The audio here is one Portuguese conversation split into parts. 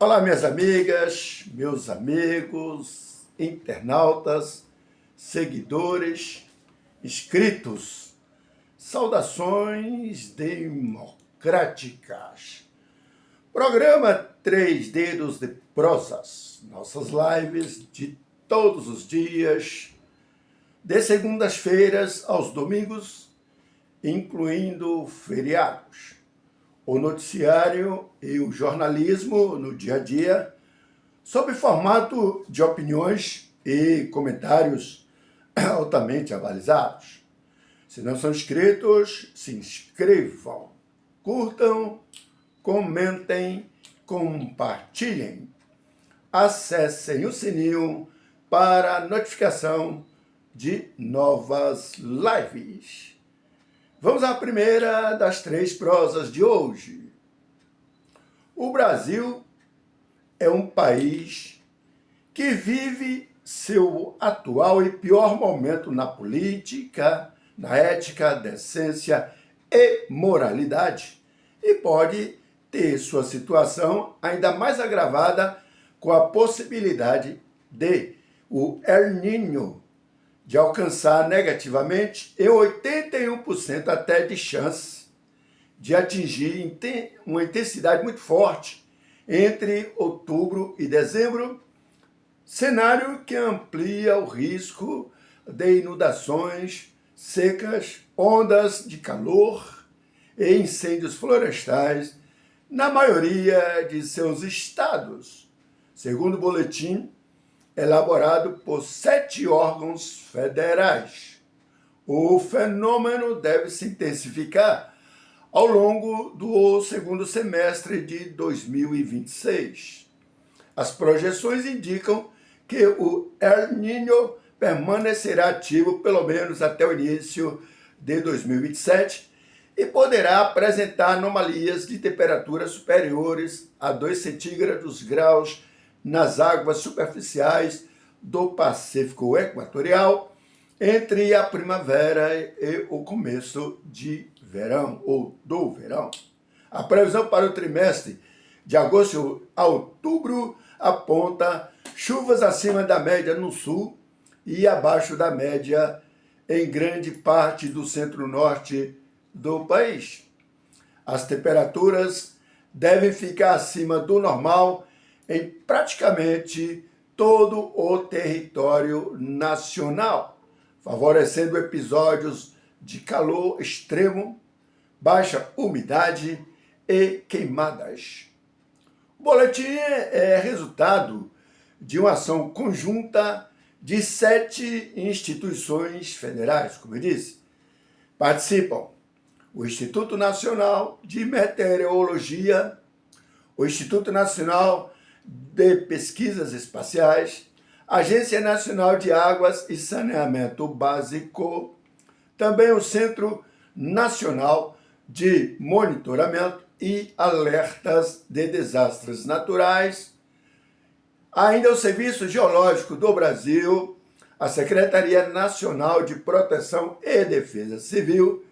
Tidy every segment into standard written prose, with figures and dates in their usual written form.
Olá, minhas amigas, meus amigos, internautas, seguidores, inscritos. Saudações democráticas. Programa Três Dedos de Prosas. Nossas lives de todos os dias, de segundas-feiras aos domingos, incluindo feriados. O noticiário e o jornalismo no dia a dia, sob formato de opiniões e comentários altamente avalizados. Se não são inscritos, se inscrevam, curtam, comentem, compartilhem. Acessem o sininho para notificação de novas lives. Vamos à primeira das três prosas de hoje. O Brasil é um país que vive seu atual e pior momento na política, na ética, decência e moralidade, e pode ter sua situação ainda mais agravada com a possibilidade de o El Niño de alcançar negativamente em 81% até de chance de atingir uma intensidade muito forte entre outubro e dezembro, cenário que amplia o risco de inundações, secas, ondas de calor e incêndios florestais na maioria de seus estados, segundo o boletim elaborado por 7 órgãos federais. O fenômeno deve se intensificar ao longo do segundo semestre de 2026. As projeções indicam que o El Niño permanecerá ativo pelo menos até o início de 2027 e poderá apresentar anomalias de temperaturas superiores a 2 centígrados graus nas águas superficiais do Pacífico Equatorial entre a primavera e o começo de verão, ou do verão. A previsão para o trimestre de agosto a outubro aponta chuvas acima da média no sul e abaixo da média em grande parte do centro-norte do país. As temperaturas devem ficar acima do normal em praticamente todo o território nacional, favorecendo episódios de calor extremo, baixa umidade e queimadas. O boletim é resultado de uma ação conjunta de 7 instituições federais, como eu disse. Participam o Instituto Nacional de Meteorologia, o Instituto Nacional de Pesquisas Espaciais, Agência Nacional de Águas e Saneamento Básico, também o Centro Nacional de Monitoramento e Alertas de Desastres Naturais, ainda o Serviço Geológico do Brasil, a Secretaria Nacional de Proteção e Defesa Civil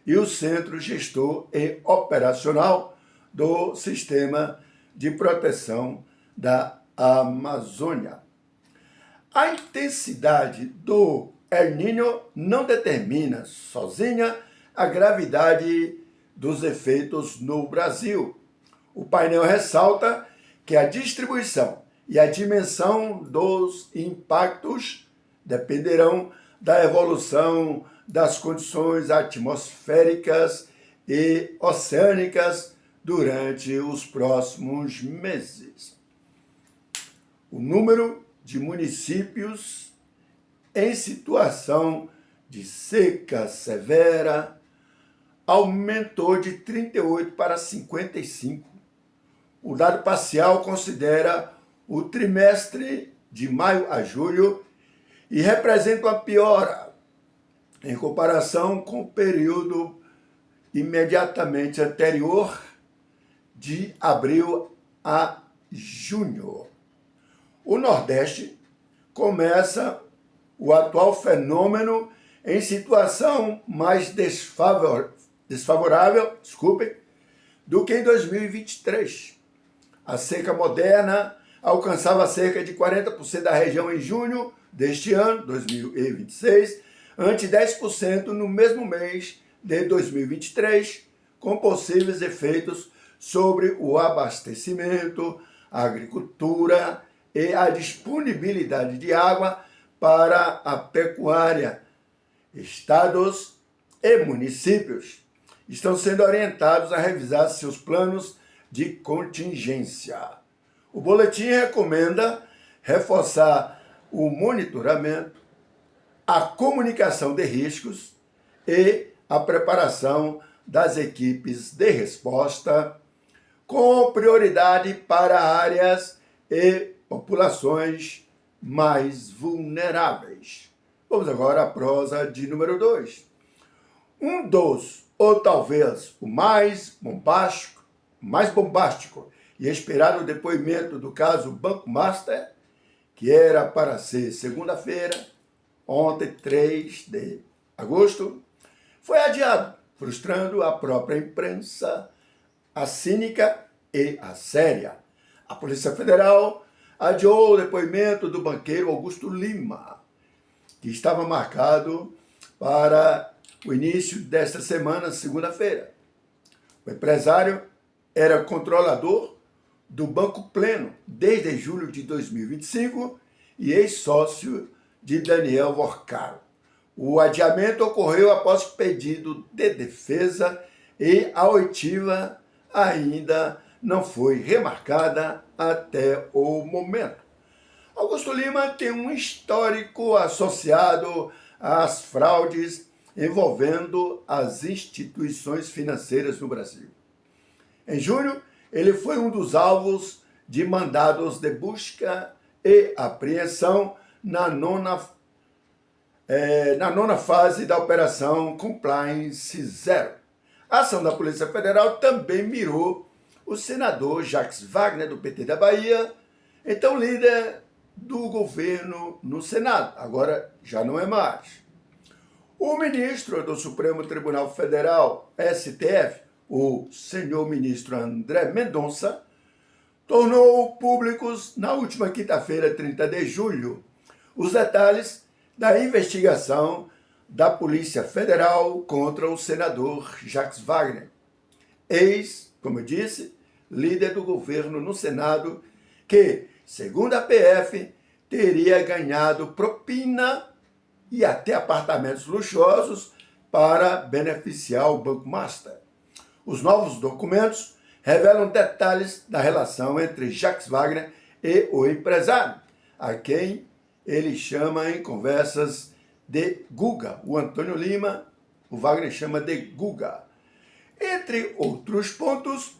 e o Centro Gestor e Operacional do Sistema de Proteção da Amazônia. A intensidade do El Niño não determina sozinha a gravidade dos efeitos no Brasil. O painel ressalta que a distribuição e a dimensão dos impactos dependerão da evolução das condições atmosféricas e oceânicas durante os próximos meses. O número de municípios em situação de seca severa aumentou de 38 para 55. O dado parcial considera o trimestre de maio a julho e representa uma piora em comparação com o período imediatamente anterior, de abril a junho. O Nordeste começa o atual fenômeno em situação mais desfavorável do que em 2023. A seca moderna alcançava cerca de 40% da região em junho deste ano, 2026, ante 10% no mesmo mês de 2023, com possíveis efeitos sobre o abastecimento, a agricultura e a disponibilidade de água para a pecuária. Estados e municípios estão sendo orientados a revisar seus planos de contingência. O boletim recomenda reforçar o monitoramento, a comunicação de riscos e a preparação das equipes de resposta, com prioridade para áreas e populações mais vulneráveis. Vamos agora à prosa de número 2. Um dos, ou talvez o mais bombástico e esperado depoimento do caso Banco Master, que era para ser segunda-feira, ontem, 3 de agosto, foi adiado, frustrando a própria imprensa, a cínica e a séria. A Polícia Federal adiou o depoimento do banqueiro Augusto Lima, que estava marcado para o início desta semana, segunda-feira. O empresário era controlador do Banco Pleno desde julho de 2025 e ex-sócio de Daniel Vorcaro. O adiamento ocorreu após pedido de defesa e a oitiva ainda não foi remarcada até o momento. Augusto Lima tem um histórico associado às fraudes envolvendo as instituições financeiras no Brasil. Em julho, ele foi um dos alvos de mandados de busca e apreensão na nona fase da Operação Compliance Zero. A ação da Polícia Federal também mirou o senador Jacques Wagner, do PT da Bahia, então líder do governo no Senado, agora já não é mais. O ministro do Supremo Tribunal Federal, STF, o senhor ministro André Mendonça, tornou públicos na última quinta-feira, 30 de julho, os detalhes da investigação da Polícia Federal contra o senador Jacques Wagner, como eu disse, líder do governo no Senado, que, segundo a PF, teria ganhado propina e até apartamentos luxuosos para beneficiar o Banco Master. Os novos documentos revelam detalhes da relação entre Jacques Wagner e o empresário, a quem ele chama em conversas de Guga. O Antônio Lima, o Wagner chama de Guga. Entre outros pontos,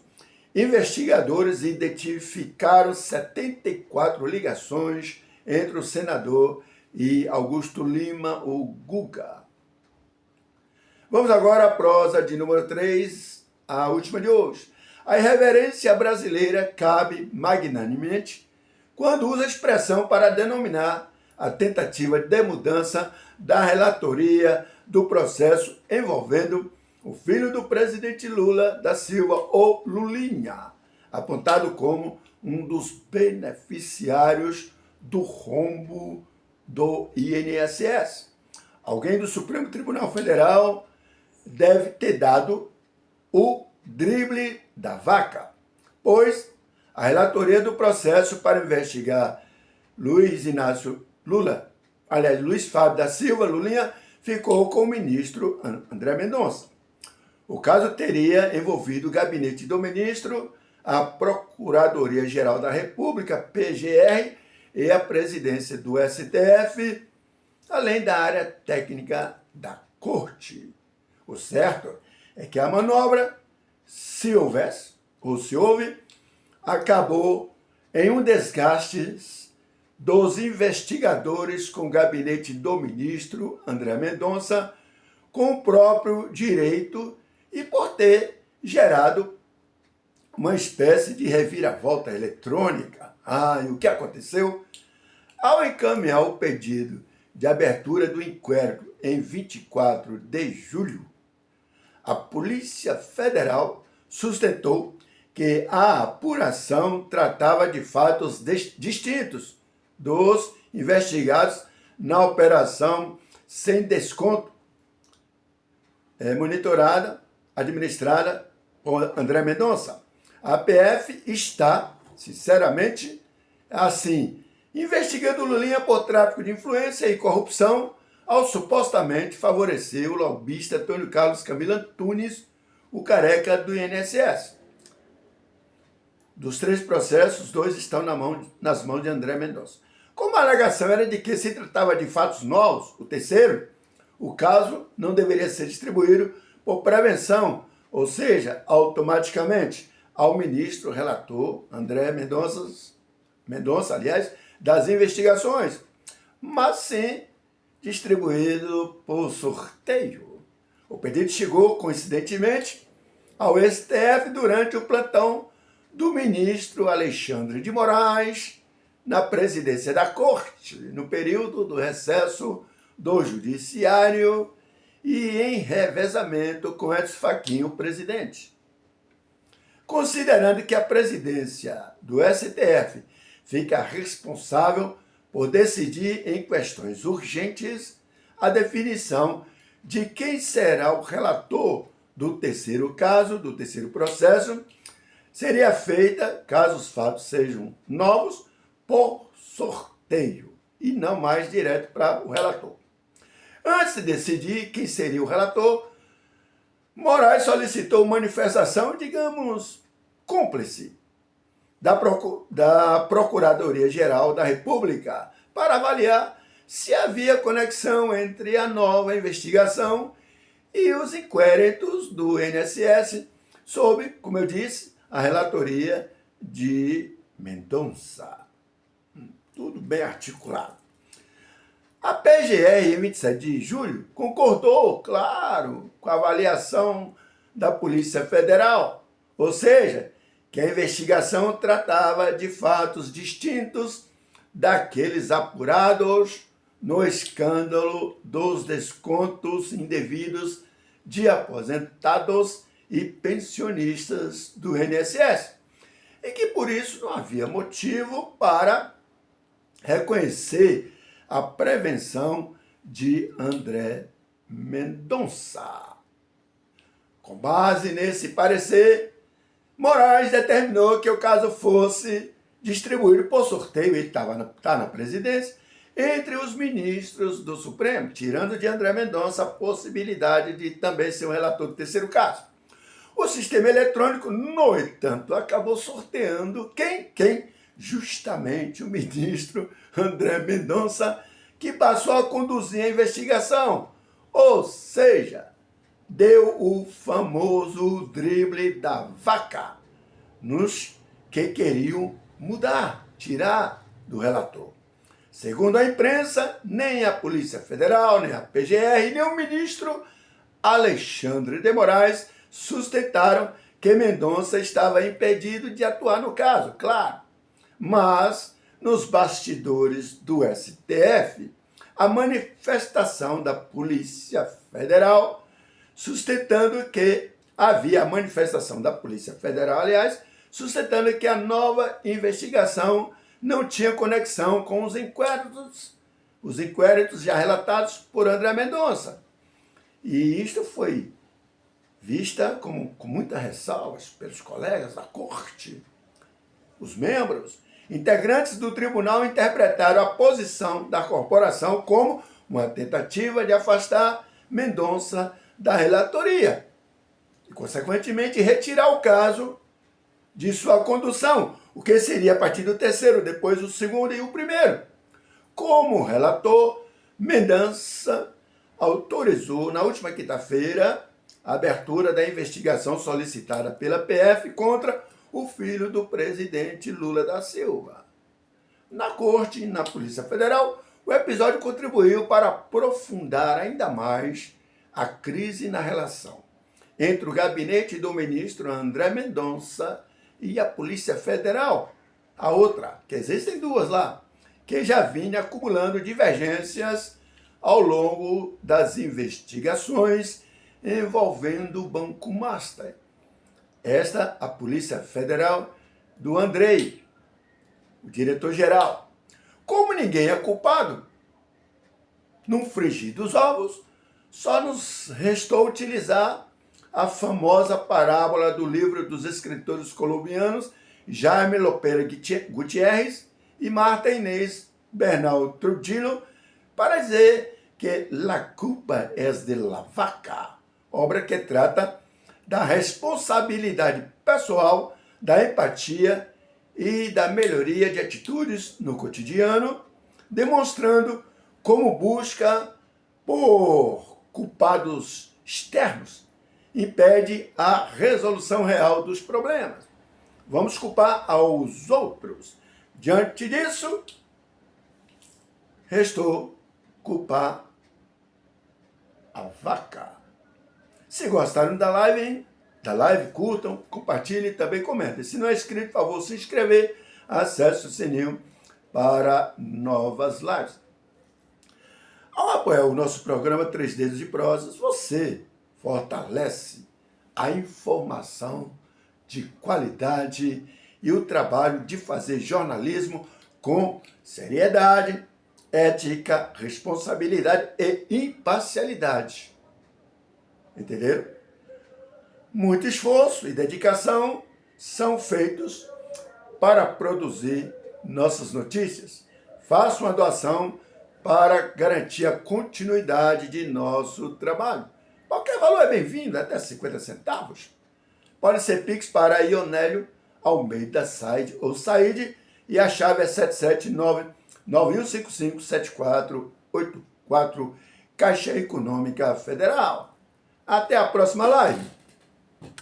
investigadores identificaram 74 ligações entre o senador e Augusto Lima, o Guga. Vamos agora à prosa de número 3, a última de hoje. A irreverência brasileira cabe magnanimemente quando usa a expressão para denominar a tentativa de mudança da relatoria do processo envolvendo o filho do presidente Lula da Silva, ou Lulinha, apontado como um dos beneficiários do rombo do INSS. Alguém do Supremo Tribunal Federal deve ter dado o drible da vaca, pois a relatoria do processo para investigar Luiz Fábio da Silva, Lulinha, ficou com o ministro André Mendonça. O caso teria envolvido o gabinete do ministro, a Procuradoria-Geral da República, PGR, e a presidência do STF, além da área técnica da Corte. O certo é que a manobra, se houvesse ou se houve, acabou em um desgaste dos investigadores com o gabinete do ministro André Mendonça, com o próprio direito e por ter gerado uma espécie de reviravolta eletrônica. E o que aconteceu? Ao encaminhar o pedido de abertura do inquérito em 24 de julho, a Polícia Federal sustentou que a apuração tratava de fatos distintos dos investigados na operação sem desconto, monitorada, administrada por André Mendonça. A PF está, sinceramente, assim, investigando Lulinha por tráfico de influência e corrupção ao supostamente favorecer o lobista Antônio Carlos Camilo Antunes, o careca do INSS. Dos 3 processos, 2 estão nas mãos de André Mendonça. Como a alegação era de que se tratava de fatos novos, o terceiro, o caso não deveria ser distribuído por prevenção, ou seja, automaticamente ao ministro relator André Mendonça, das investigações, mas sim distribuído por sorteio. O pedido chegou, coincidentemente, ao STF durante o plantão do ministro Alexandre de Moraes na presidência da Corte, no período do recesso do Judiciário e em revezamento com Edson Fachin, o presidente. Considerando que a presidência do STF fica responsável por decidir em questões urgentes a definição de quem será o relator do terceiro caso, do terceiro processo, seria feita, caso os fatos sejam novos, por sorteio e não mais direto para o relator. Antes de decidir quem seria o relator, Moraes solicitou manifestação, digamos, cúmplice da Procuradoria-Geral da República para avaliar se havia conexão entre a nova investigação e os inquéritos do INSS sob, como eu disse, a relatoria de Mendonça. Tudo bem articulado. A PGR, em 27 de julho, concordou, claro, com a avaliação da Polícia Federal, ou seja, que a investigação tratava de fatos distintos daqueles apurados no escândalo dos descontos indevidos de aposentados e pensionistas do INSS, e que por isso não havia motivo para reconhecer a prevenção de André Mendonça. Com base nesse parecer, Moraes determinou que o caso fosse distribuído por sorteio, ele está na presidência, entre os ministros do Supremo, tirando de André Mendonça a possibilidade de também ser um relator do terceiro caso. O sistema eletrônico, no entanto, acabou sorteando quem? Justamente o ministro André Mendonça, que passou a conduzir a investigação. Ou seja, deu o famoso drible da vaca nos que queriam mudar, tirar do relator. Segundo a imprensa, nem a Polícia Federal, nem a PGR, nem o ministro Alexandre de Moraes sustentaram que Mendonça estava impedido de atuar no caso, claro. Mas, nos bastidores do STF, a manifestação da Polícia Federal, sustentando que havia a manifestação da Polícia Federal, aliás, sustentando que a nova investigação não tinha conexão com os inquéritos já relatados por André Mendonça. E isto foi vista com muitas ressalvas pelos colegas da Corte. Os membros, integrantes do tribunal, interpretaram a posição da corporação como uma tentativa de afastar Mendonça da relatoria e, consequentemente, retirar o caso de sua condução, o que seria a partir do terceiro, depois o segundo e o primeiro. Como relator, Mendonça autorizou, na última quinta-feira, a abertura da investigação solicitada pela PF contra o filho do presidente Lula da Silva. Na Corte e na Polícia Federal, o episódio contribuiu para aprofundar ainda mais a crise na relação entre o gabinete do ministro André Mendonça e a Polícia Federal, a outra, que existem duas lá, que já vinha acumulando divergências ao longo das investigações envolvendo o Banco Master. Esta a Polícia Federal do Andrei, o diretor-geral. Como ninguém é culpado, num frigir dos ovos, só nos restou utilizar a famosa parábola do livro dos escritores colombianos Jaime Lopera Gutiérrez e Marta Inês Bernal Trujillo para dizer que La culpa es de la vaca, obra que trata da responsabilidade pessoal, da empatia e da melhoria de atitudes no cotidiano, demonstrando como busca por culpados externos impede a resolução real dos problemas. Vamos culpar aos outros. Diante disso, restou culpar a vaca. Se gostaram da live, curtam, compartilhem e também comentem. Se não é inscrito, por favor, se inscrever, acesse o sininho para novas lives. Ao apoiar o nosso programa Três Dedos de Prosas, você fortalece a informação de qualidade e o trabalho de fazer jornalismo com seriedade, ética, responsabilidade e imparcialidade. Entenderam? Muito esforço e dedicação são feitos para produzir nossas notícias. Faça uma doação para garantir a continuidade de nosso trabalho. Qualquer valor é bem-vindo, até 50 centavos. Pode ser Pix para Ionélio Almeida Said ou Said e a chave é 779-9155-7484, Caixa Econômica Federal. Até a próxima live.